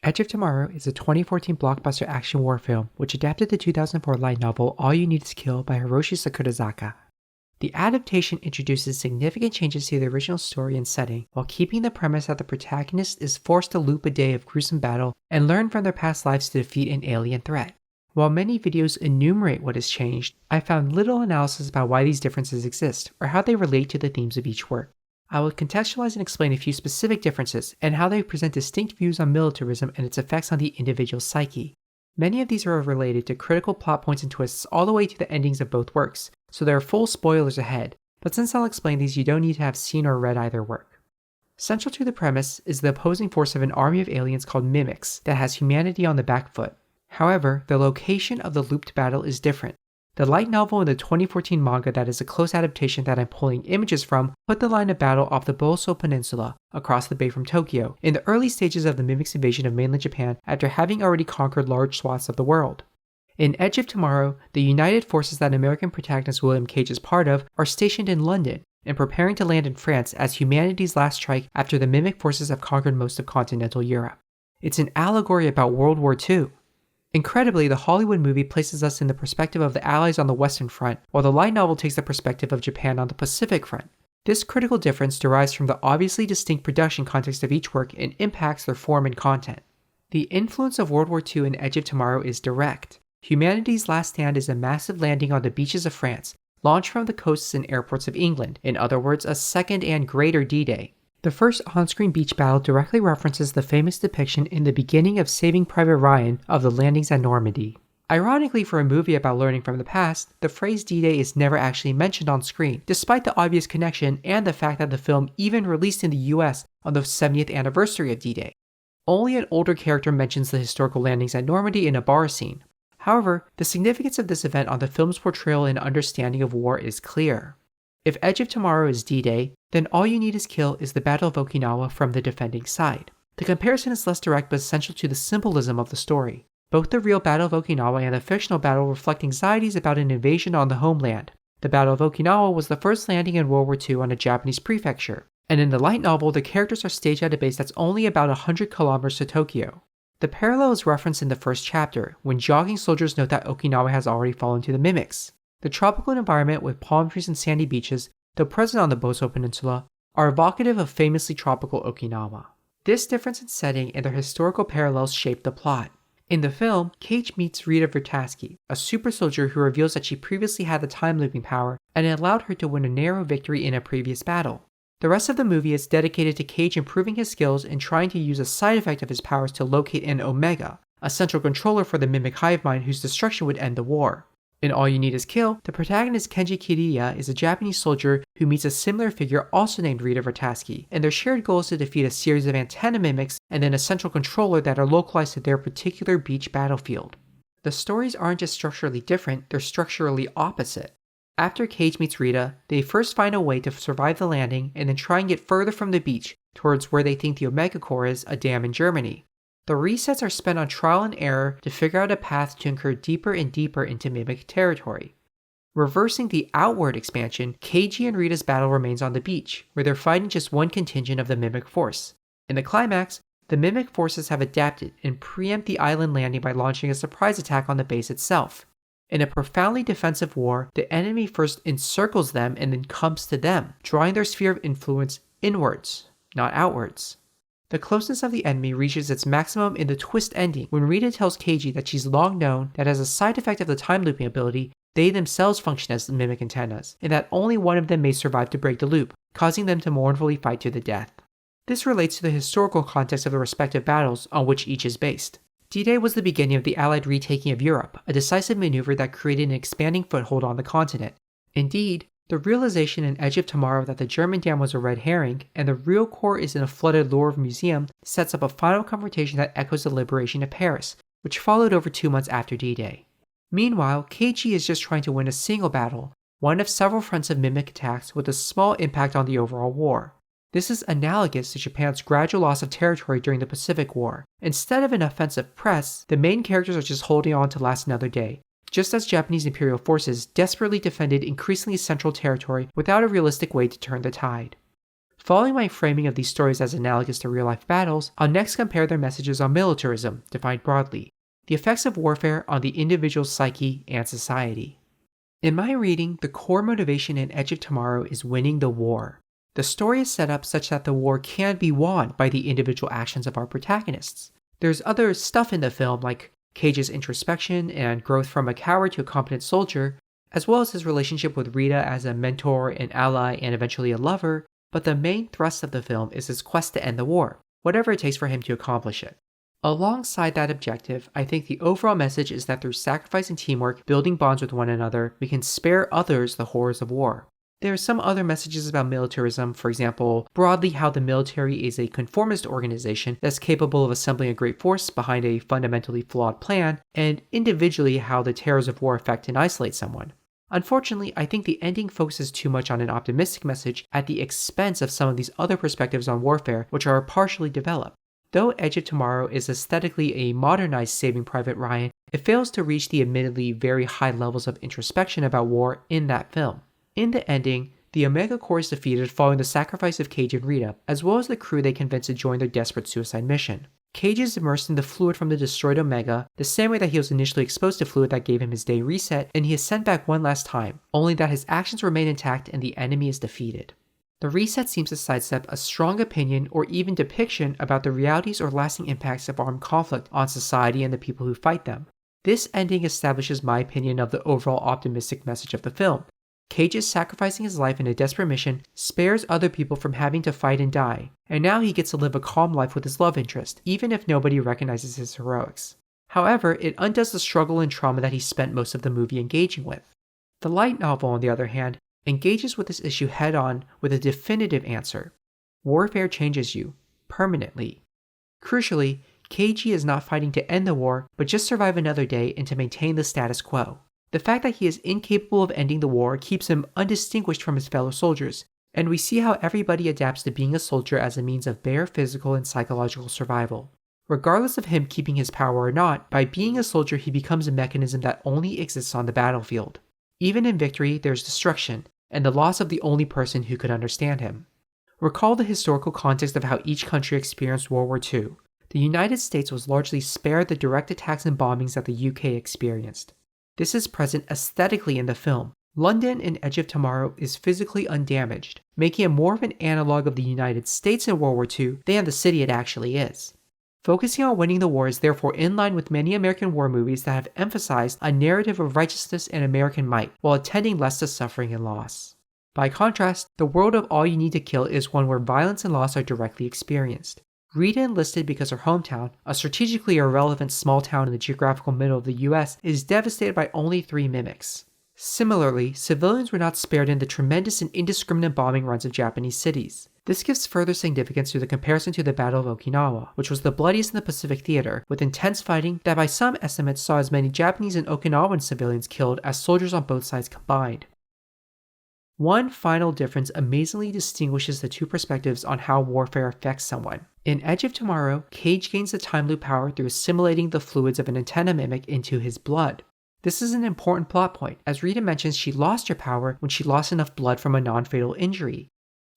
Edge of Tomorrow is a 2014 blockbuster action war film which adapted the 2004 light novel All You Need Is Kill by Hiroshi Sakurazaka. The adaptation introduces significant changes to the original story and setting while keeping the premise that the protagonist is forced to loop a day of gruesome battle and learn from their past lives to defeat an alien threat. While many videos enumerate what has changed, I found little analysis about why these differences exist or how they relate to the themes of each work. I will contextualize and explain a few specific differences and how they present distinct views on militarism and its effects on the individual psyche. Many of these are related to critical plot points and twists all the way to the endings of both works, so there are full spoilers ahead, but since I'll explain these, you don't need to have seen or read either work. Central to the premise is the opposing force of an army of aliens called mimics that has humanity on the back foot. However, the location of the looped battle is different. The light novel and the 2014 manga that is a close adaptation that I'm pulling images from put the line of battle off the Boso Peninsula, across the bay from Tokyo, in the early stages of the Mimics' invasion of mainland Japan after having already conquered large swaths of the world. In Edge of Tomorrow, the united forces that American protagonist William Cage is part of are stationed in London and preparing to land in France as humanity's last strike after the Mimic forces have conquered most of continental Europe. It's an allegory about World War II. Incredibly, the Hollywood movie places us in the perspective of the Allies on the Western Front, while the light novel takes the perspective of Japan on the Pacific Front. This critical difference derives from the obviously distinct production context of each work and impacts their form and content. The influence of World War II in Edge of Tomorrow is direct. Humanity's last stand is a massive landing on the beaches of France, launched from the coasts and airports of England, in other words, a second and greater D-Day. The first on-screen beach battle directly references the famous depiction in the beginning of Saving Private Ryan of the landings at Normandy. Ironically, for a movie about learning from the past, the phrase D-Day is never actually mentioned on screen, despite the obvious connection and the fact that the film even released in the US on the 70th anniversary of D-Day. Only an older character mentions the historical landings at Normandy in a bar scene. However, the significance of this event on the film's portrayal and understanding of war is clear. If Edge of Tomorrow is D-Day, then All You Need Is Kill is the Battle of Okinawa from the defending side. The comparison is less direct but essential to the symbolism of the story. Both the real Battle of Okinawa and the fictional battle reflect anxieties about an invasion on the homeland. The Battle of Okinawa was the first landing in World War II on a Japanese prefecture, and in the light novel, the characters are staged at a base that's only about 100 kilometers to Tokyo. The parallel is referenced in the first chapter, when jogging soldiers note that Okinawa has already fallen to the mimics. The tropical environment with palm trees and sandy beaches, though present on the Boso Peninsula, are evocative of famously tropical Okinawa. This difference in setting and their historical parallels shape the plot. In the film, Cage meets Rita Vertasky, a super soldier who reveals that she previously had the time-looping power and it allowed her to win a narrow victory in a previous battle. The rest of the movie is dedicated to Cage improving his skills and trying to use a side effect of his powers to locate an Omega, a central controller for the Mimic hive mind whose destruction would end the war. In All You Need Is Kill, the protagonist Kenji Kiriya is a Japanese soldier who meets a similar figure also named Rita Vertasky, and their shared goal is to defeat a series of antenna mimics and then a central controller that are localized to their particular beach battlefield. The stories aren't just structurally different, they're structurally opposite. After Cage meets Rita, they first find a way to survive the landing and then try and get further from the beach towards where they think the Omega Core is, a dam in Germany. The resets are spent on trial and error to figure out a path to incur deeper and deeper into Mimic territory. Reversing the outward expansion, Keiji and Rita's battle remains on the beach, where they're fighting just one contingent of the Mimic force. In the climax, the Mimic forces have adapted and preempt the island landing by launching a surprise attack on the base itself. In a profoundly defensive war, the enemy first encircles them and then comes to them, drawing their sphere of influence inwards, not outwards. The closeness of the enemy reaches its maximum in the twist ending when Rita tells Keiji that she's long known that as a side effect of the time looping ability, they themselves function as mimic antennas, and that only one of them may survive to break the loop, causing them to mournfully fight to the death. This relates to the historical context of the respective battles on which each is based. D-Day was the beginning of the Allied retaking of Europe, a decisive maneuver that created an expanding foothold on the continent. Indeed, the realization in Edge of Tomorrow that the German dam was a red herring and the real core is in a flooded Louvre museum sets up a final confrontation that echoes the liberation of Paris, which followed over 2 months after D-Day. Meanwhile, Keiji is just trying to win a single battle, one of several fronts of mimic attacks with a small impact on the overall war. This is analogous to Japan's gradual loss of territory during the Pacific War. Instead of an offensive press, the main characters are just holding on to last another day, just as Japanese imperial forces desperately defended increasingly central territory without a realistic way to turn the tide. Following my framing of these stories as analogous to real-life battles, I'll next compare their messages on militarism, defined broadly, the effects of warfare on the individual's psyche and society. In my reading, the core motivation in Edge of Tomorrow is winning the war. The story is set up such that the war can be won by the individual actions of our protagonists. There's other stuff in the film like Cage's introspection and growth from a coward to a competent soldier, as well as his relationship with Rita as a mentor, an ally, and eventually a lover, but the main thrust of the film is his quest to end the war, whatever it takes for him to accomplish it. Alongside that objective, I think the overall message is that through sacrifice and teamwork, building bonds with one another, we can spare others the horrors of war. There are some other messages about militarism, for example, broadly how the military is a conformist organization that's capable of assembling a great force behind a fundamentally flawed plan, and individually how the terrors of war affect and isolate someone. Unfortunately, I think the ending focuses too much on an optimistic message at the expense of some of these other perspectives on warfare, which are partially developed. Though Edge of Tomorrow is aesthetically a modernized Saving Private Ryan, it fails to reach the admittedly very high levels of introspection about war in that film. In the ending, the Omega Corps is defeated following the sacrifice of Cage and Rita, as well as the crew they convinced to join their desperate suicide mission. Cage is immersed in the fluid from the destroyed Omega, the same way that he was initially exposed to fluid that gave him his day reset, and he is sent back one last time, only that his actions remain intact and the enemy is defeated. The reset seems to sidestep a strong opinion or even depiction about the realities or lasting impacts of armed conflict on society and the people who fight them. This ending establishes my opinion of the overall optimistic message of the film. Cage sacrificing his life in a desperate mission spares other people from having to fight and die, and now he gets to live a calm life with his love interest, even if nobody recognizes his heroics. However, it undoes the struggle and trauma that he spent most of the movie engaging with. The light novel, on the other hand, engages with this issue head-on with a definitive answer. Warfare changes you, permanently. Crucially, Cage is not fighting to end the war, but just survive another day and to maintain the status quo. The fact that he is incapable of ending the war keeps him undistinguished from his fellow soldiers, and we see how everybody adapts to being a soldier as a means of bare physical and psychological survival. Regardless of him keeping his power or not, by being a soldier he becomes a mechanism that only exists on the battlefield. Even in victory, there's destruction, and the loss of the only person who could understand him. Recall the historical context of how each country experienced World War II. The United States was largely spared the direct attacks and bombings that the UK experienced. This is present aesthetically in the film. London in Edge of Tomorrow is physically undamaged, making it more of an analog of the United States in World War II than the city it actually is. Focusing on winning the war is therefore in line with many American war movies that have emphasized a narrative of righteousness and American might, while attending less to suffering and loss. By contrast, the world of All You Need to Kill is one where violence and loss are directly experienced. Rita enlisted because her hometown, a strategically irrelevant small town in the geographical middle of the US, is devastated by only 3 mimics. Similarly, civilians were not spared in the tremendous and indiscriminate bombing runs of Japanese cities. This gives further significance to the comparison to the Battle of Okinawa, which was the bloodiest in the Pacific Theater, with intense fighting that by some estimates saw as many Japanese and Okinawan civilians killed as soldiers on both sides combined. One final difference amazingly distinguishes the two perspectives on how warfare affects someone. In Edge of Tomorrow, Cage gains the time loop power through assimilating the fluids of an antenna mimic into his blood. This is an important plot point, as Rita mentions she lost her power when she lost enough blood from a non-fatal injury.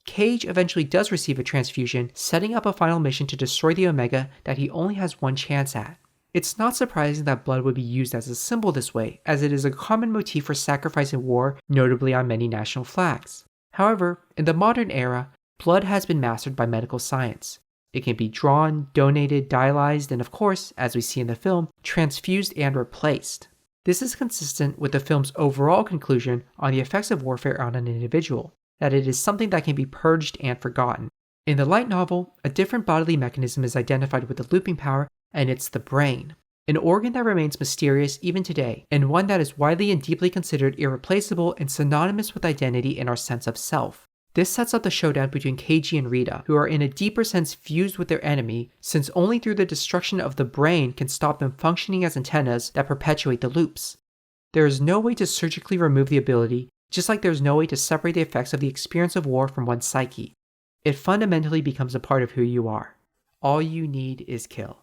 Cage eventually does receive a transfusion, setting up a final mission to destroy the Omega that he only has one chance at. It's not surprising that blood would be used as a symbol this way, as it is a common motif for sacrifice in war, notably on many national flags. However, in the modern era, blood has been mastered by medical science. It can be drawn, donated, dialyzed, and of course, as we see in the film, transfused and replaced. This is consistent with the film's overall conclusion on the effects of warfare on an individual, that it is something that can be purged and forgotten. In the light novel, a different bodily mechanism is identified with the looping power, and it's the brain. An organ that remains mysterious even today, and one that is widely and deeply considered irreplaceable and synonymous with identity and our sense of self. This sets up the showdown between Keiji and Rita, who are in a deeper sense fused with their enemy, since only through the destruction of the brain can stop them functioning as antennas that perpetuate the loops. There is no way to surgically remove the ability, just like there is no way to separate the effects of the experience of war from one's psyche. It fundamentally becomes a part of who you are. All you need is kill.